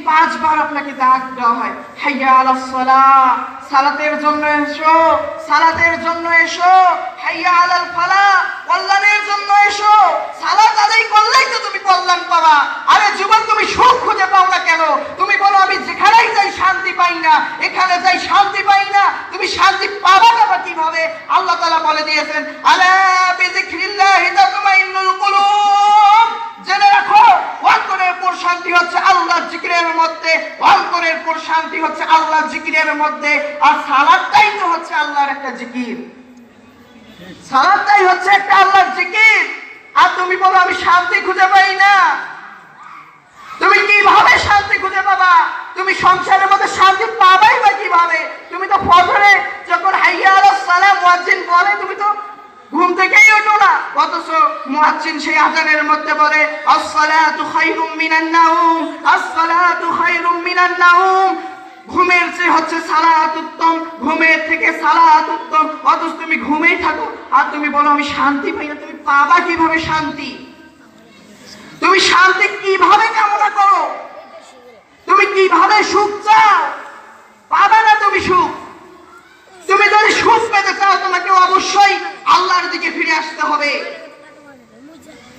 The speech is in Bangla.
5 বার আপনাকে ডাক দেওয়া হয়, হাইয়া আলাস সালাহ, সালাতের জন্য এসো, সালাতের জন্য এসো, হাইয়া আলাল ফালাহ, কল্যাণের জন্য এসো। সালাত আদায় করলেই তো তুমি কল্যাণ পাবা। আরে যুবক, তুমি সুখ খুঁজে পাও না কেন? তুমি বলো আমি যেখানেই যাই শান্তি পাই না, এখানে যাই শান্তি পাই না। তুমি শান্তি পাবা কিভাবে? আল্লাহ তাআলা বলে দিয়েছেন, আলা বিযিকরিল্লাহি তাতমাইন্নুল কুলুব। জেনে রাখো, অন্তরের প্রশান্তি হচ্ছে আল্লাহর জিকিরের মধ্যে, অন্তরের প্রশান্তি হচ্ছে আল্লাহর জিকিরের মধ্যে। আর সালাতটাই তো হচ্ছে আল্লাহর একটা জিকির, সালাতটাই হচ্ছে একটা আল্লাহর জিকির। আর তুমি বলো আমি শান্তি খুঁজে পাই না। তুমি কিভাবে শান্তি খুঁজে পাবা? তুমি সংসারের মধ্যে শান্তি পাবাই বা কিভাবে? তুমি তো ফজরে যখন হাইয়া আলাস সালাহ মুয়াজ্জিন বলে, তুমি তো ঘুম থেকেই ওঠো না, অথচ মুয়াজ্জিন সেই আযানের মধ্যে বলে আসসালাতু খায়রুম মিনান নাওম, আসসালাতু খায়রুম মিনান নাওম। ঘুমের চেয়ে হচ্ছে সালাত উত্তম, ঘুমের থেকে সালাত উত্তম। অথচ তুমি ঘুমেই থাকো আর তুমি বলো আমি শান্তি পাই না। তুমি পাবা কিভাবে শান্তি? তুমি শান্তি কিভাবে কামনা করো? তুমি কিভাবে সুখ চাও? পাবা না তুমি সুখ। তুমি যদি সুখ পেতে চাও, তোমাকে অবশ্যই আল্লাহর দিকে ফিরে আসতে হবে।